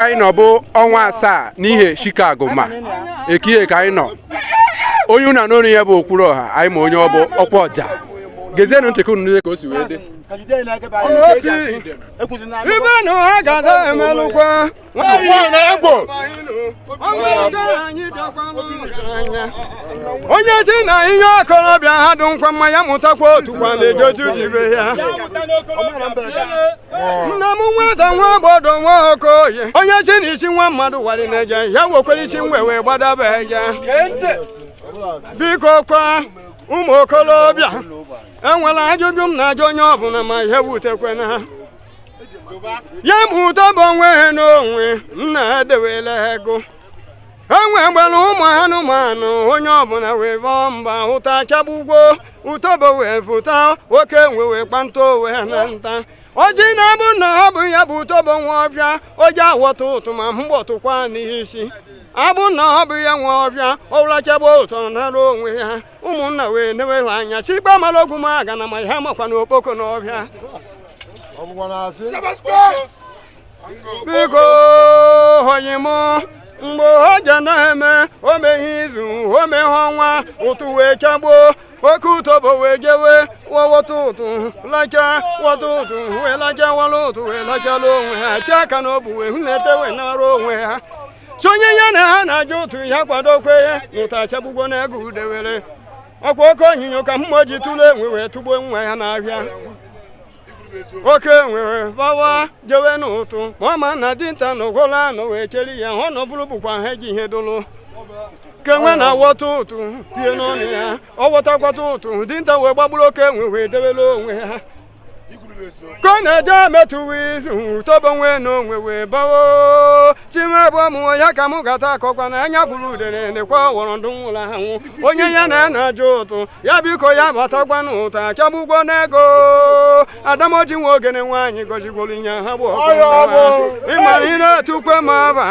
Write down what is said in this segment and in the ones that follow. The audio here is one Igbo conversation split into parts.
anyị nọ bụ ọnwa asaa n'ihe Chicago ma ekihe ka anyị nọ onye una n'onu ya bụ okwuru ọha anyị ma onye ọ bụ ọkwa ọja gezienụ ntị unu niile ka o si wee dị ibe na ha ga-ada emelụkwa onye ji na ihe okorobịa ha dụ nkwa mma ya mụtakwa otu kwa na-ejoju jibe ya nna m nweta nwa obodo nwa Okoye onye ji na isi nwa mmadụ wali na-eje ya wekwere isi nwe wee gbadabe ya biko kwa ụmụ okorobịa enwela ajụjụ m na-ajụ onye ọbụla ma ihe wutekwana ya bụ ụtọ bụ onwe ha n'onwe nna edewela ego enwe gbere ụmụ anụmanụ onye ọbụla wee bọọ mba ụta chagbugwo ụtọbo wee fụta oke nwe wee kpanta owe na nta oji na-abụ na ọ bụ ya bụ ụtọbo nwa ọbịa oji awọta ụtụ ma mgbọtụkwa n'isi abụ na ọ bụ ya nwa ọbịa ọwụlachagba ụtọ nara onwe ya ụmụnna wee newe anya chikpa mara ogwu ma aga na ma ha makwa na okpoko n'ọbịa biko hoyi m mgbe ọja na-eme o meghe izu o meghe ọnwa ụtụ wee chagbuo oke ụtọbo wee jewe wọta ụtụ lacha wọta ụtụ wee lacha wala ụtụ wee lachala onwe ha chi aka na obu wee hụ na-ete wee nara onwe ha sonye ya na ha na-ajụ ụtụ ya kwadokwe ya n'ụta achagbugbo na ego udewere ọkwa oke onyinyo ka mmụọ ji tụrụ enwe wee tụgbuo nwa ya n'ahịa oke nwere bawa jewe n'ụtụ ma ọ ma na dinta na ogwola anọ wee cheri ya ọ nọbụrụ bụkwa ha eji ihe dụlụ kenwe na wọta ụtụ tie n'ọnụ ya ọ wọtakwata ụtụ dinta wee gbagburu oke enwe wee dewere onwe ha ka ọ na-eje emetụwa izu ụtọbo nwe na onwe wee bawo chimebụ ọmụnwe ya ka m gata akọkwa na anya furu udere nekwa ọwọrọ ndụ nwụrụ anwụ onye ya na-ajụ ụtụ ya biko ya batakwa n'ụtụ achagbugbo n'ego adamoji nwe ogene nwaanyị gọzigworo ihe ha bụ ịmara ị na-etukwe ma aba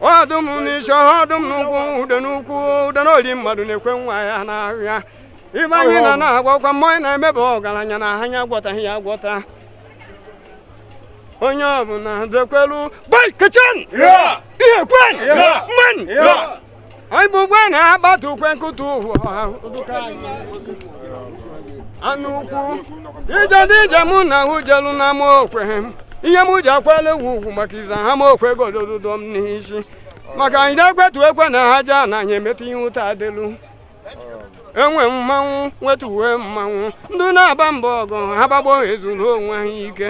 ọdụm n'isi ọdụm n'ugwu ude n'ukwu ude n'oli mmadụ na-ekwe nwa ya n'ahịa ibe anyị na-agwakwa mmụọ na-emebe ọgaranya na anya agwọtaghị ya agwọta onye ọbụla dekwelu kichin ihe kwen mman anyị bụ ugbe na-agbata ukwe nkụta anụ ukwu ije mụ na ahụ jelu na ama okwe ihe m ji akwala ewu ugwu maka iza ha ma okwe godododo m n'isi maka anyị na-ekwetu ekwe na ha ja na anyị emeta ihe ụta adịlu enwe mmanwụ nweta uwe mmanwụ ndị na-aba mba ọgụ ha gbagbo ezuru onwe ha ike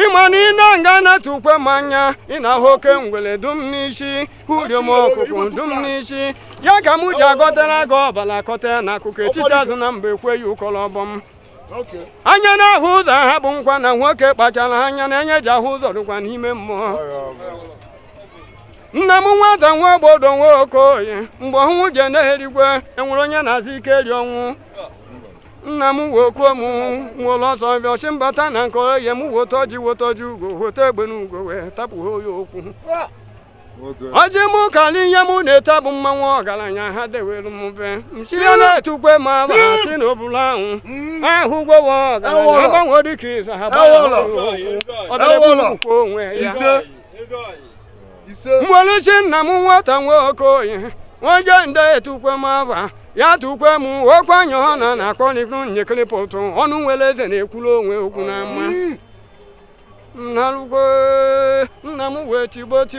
ịma na ị na-nga na-atụkwe m anya ị na-ahụ oke ngwele dum n'isi uriom ọkụkụ dum n'isi ya ka m ji agọtara gị ọbala akọta na akụkụ etiti azụ na mba ekweghị ụkọlọbọ m anya na-ahụ ụzọ ha bụ nkwa na nwoke kpachara anya na enye ji ahụ ụzọ dịkwa n'ime mmụọ nna m nwata nwa obodo nwa Okoye mgbe ọnwụ je na-erigwe enwere onye na-azụ ike eri ọnwụ nna m wokuo m nwere ọsọ bịa ọchị mbata na nke oye m wotoji ugo wote egbe n'ugo wee tapụha oyi okwu ọjị m kali ihe m na-eta bụ mmanwụ ọgaranya ha dewere m be mchiri na-etukwe ma aba ti n'obula ahụ gwowa ọgaranya agbanwe dịka ịza ha ọdịbụkwa onwe ya mgbeluchi nna m nwata nwa Okoye onye nde etukwe m aba ya tukwe m okwe anya ọ na-akpọlikwu nyekịrịpụtụ ọnụ nwere eze na-ekwuru onwe okwu na mma nna m wee tigbo chi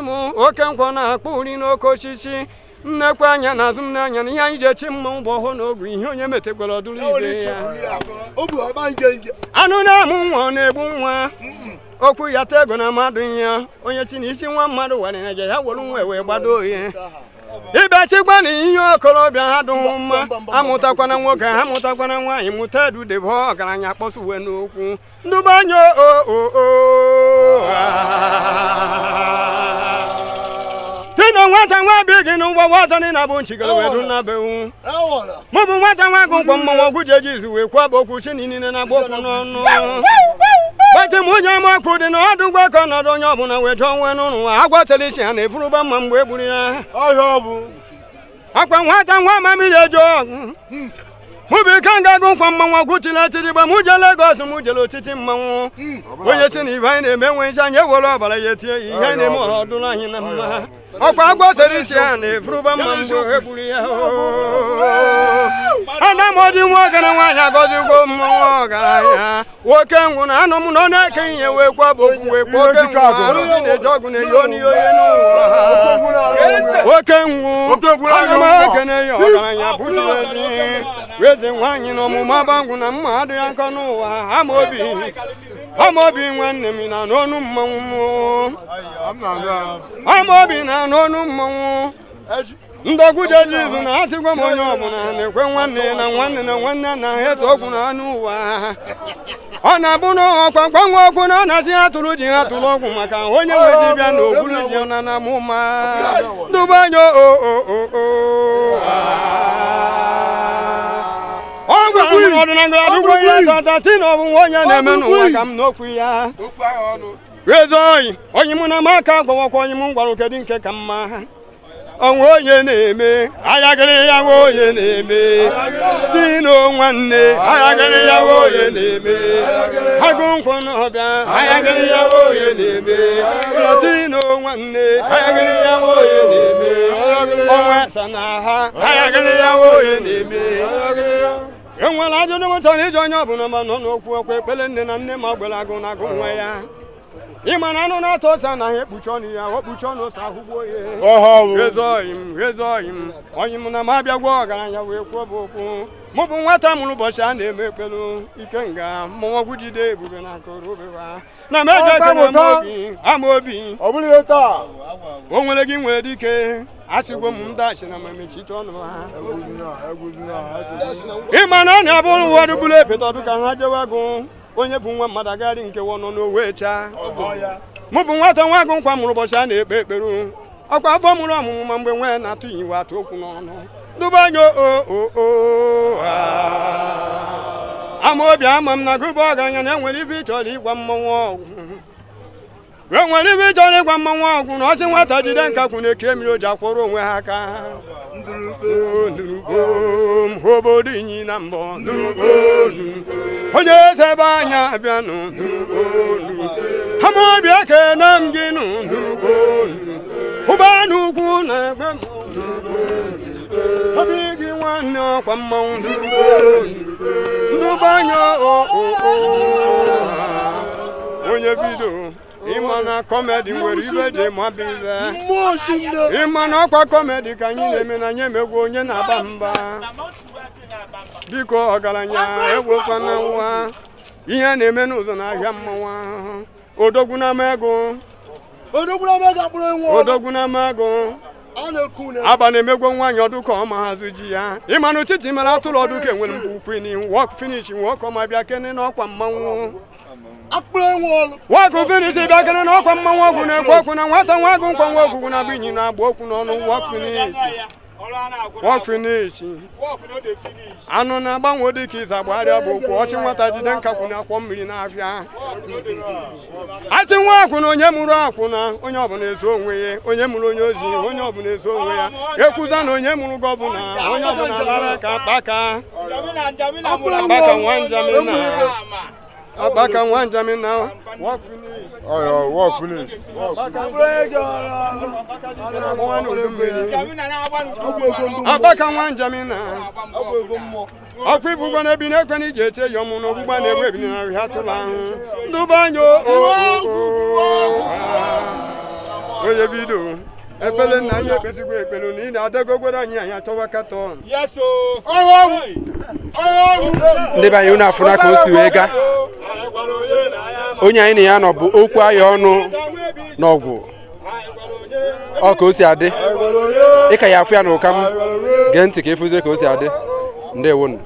m oke nkwọ na-akpọ uri n'oke osisi nnekwe anya na azụ m n'anya na ihe anyị ji echi mmanwụ bụ ọhụụ na ogwu ihe onye metekwara ọdụrụ ibe ya anụ na-amụ nwa ọ na-egbu nwa okwu ya ta ego na mmadụ ya onye si n'isi nwa mmadụ were na ya were nwa wee gbado oye ibe chikwa na ihe okorobịa ha dụghị mma amụtakwana nwoke ha amụtakwana nwaanyị mụta edudebe ọgaranya kpọsuwe n'okwu ndụba anya tino nwata nwa bi gị n'ụgbọ nwata dị na bụ nchigara wedu na bewu mụ bụ nwata nwa gụ mkpọ mmanwụ ọgwụ ji eji izu wee kwaba okwu si niile na gbokwu n'ọnụ bati m onye amakwu dị na ọdụ ụgbọ ka ọnọdụ onye ọbụla wee jụọ nwe n'ụlọ agwatara isi ha na-efuruba mma mgbe e gburu ya akwa nwata nwa amamiri eji ọgụ mubi kanga gonfa mmanwa kuchila chidigba muje Lagos muje lotiti mmanwu onye si na ibe na emenwe ncha nye wolo abala yetie ihe na eme odula anyị na mma ọkwa agbasara isi a na efuruba mma mgbe egburu ya ana modi nwa gara nwaanyị agọzigwo mmanwu ọgaranya nwoke ngwụ na anụ m nọ na-eke ihe wee kwaba okwu wee kpọọ oke ngwụ arụsị na-eji ọgwụ na-eyi oni onye n'ụwa nwoke ngwụ aga m ekene ya ọgaranya bụchirezi eze nwaanyị na ọmụmụ abangwụ na mma adịghị aka n'ụwa Amaobi nwanne m na n'ọnụ mmanwụ Amaobi na n'ọnụ mmanwụ ndọgwu jeji izu na asịgwa m onye ọbụla na-ekwe nwanne na nwanne na-eso okwu na anụ ụwa ọ na-abụ na ọkwa mgbanwe okwu na ọ na-asị ha tụrụ ji ha tụrụ ọgwụ maka onye nwe dibịa na ogbulu ji na na mụma ndụbanye ọ gwara m n'ọdịnala adụgwo ihe tata ti na ọbụ onye na-eme n'ụwa ka m n'okwu ya eze oyi onye mụ na m aka gwawakwa onye m gwara kedu nke ka mma ọnwa onye na-eme ayagịrị ya nwa onye na-eme dino nwanne ayagịrị ya nwa onye na-eme agụ nkwụ n'ọbịa ayagịrị ya nwa onye na-eme dino nwanne ayagịrị ya nwa onye na-eme ọnwa esa na ha ayagịrị ya nwa onye na-eme enwere ajụjụ m chọrọ iji onye ọbụla ma nọ n'okwu okwu ekpele nne na nne ma gbere agụ na agụ nwa ya ịma na anụ na-atọ ose anaghị ekpuchi ọnụ ya okpuchi ọnụ ose ahụgbuo ya eze oyi m onye m na m abịagwo ọgaranya wee kwuo bụ okwu mụ bụ nwata mụrụ ụbọchị a na-eme ekpelu ike nga mmọnwọgwụ jide ebube na akụrụbewa na meje ekene Amaobi o nwere gị nwere dike asịgwo m ndachi na mamechite ọnụ ha ịma na ọ na-abụrụ ụfọdụ bụrụ epetọdụ ka ha jewe agụ onye bụ nwa mmadụ agadị nke wọnọ n'owe cha mụ bụ nwata nwa agụ nkwa mụrụ ụbọchị a na-ekpe ekperu ọkwa afọ mụrụ ọmụmụ ma mgbe nwe na-atụ iwe atụ okwu n'ọnụ dubanye Amaobi ama m na gụba ọgaranya na enwere ibe ịchọrọ ịgwa mmọnwụ ọgwụ na ọsị nwata jide nkakwu na-eke mmiri o ji akwọrọ onwe ha aka obodo inyi na mbọ onye eze ebe anya bịanụ Amaobi ekene m gị nụ ụba n'ugwu na egbe m obi gị nwanne ọkwa mmanwụ ndụbanye onye bido ịma na kọmedi nwere ibe ji mabibe ịma na ọkwa kọmedi ka anyị na-eme na anyị emegwu onye na-aba mba biko ọgaranya egwekwana nwa ihe na-eme n'ụzọ n'ahịa mmanwa odogwu na ego aba na-emegwo nwaanyị ọdụ ka ọma hazụ ji ya ịma na uchichi mere atụrụ ọdụ ka enwere mbụ kwini wọk finish nwoke ọma bịa kene n'ọkwa mmanwụ wọkụ finish bịa kene n'ọkwa mmanwụ ọgwụ na-ekwu okwu na nwata nwa agụ nkwa nwa ogwugwu na-agba inyi na-agba okwu n'ọnụ wọk finish anụ na-agbanwe dị ka ịza gbagharịa bụ okwu ọchị nwata jide nkakwu na akwọ mmiri na-abịa achị nwa akwụna onye mụrụ akwụna onye ọbụla ezo onwe ya onye mụrụ onye ozi onye ọbụla ezo onwe ya ekwuza na onye mụrụ gọvanọ onye ọbụla lara ka Akpaka nwa Njamina work finish Akpaka nwa Njamina ọkwa ibu na ebi na-ekwe na iji eche ya ọmụ na ogbugba na-egwe ebi na nri ha tụrụ ahụ ndụbanye onye bido ekpele nna anyị ekpesigwo ekpelu na ị na-adagogwere anyị achọwa katọn ndị be anyị unu afụna ka o si wee gaa onye anyị na ya nọ bụ okwu ahịa ọnụ n'ọgwụ ọ ka o si adị ịka ya afụ ya na ụka m gee ntị ka efuzie ka o si adị ndewonu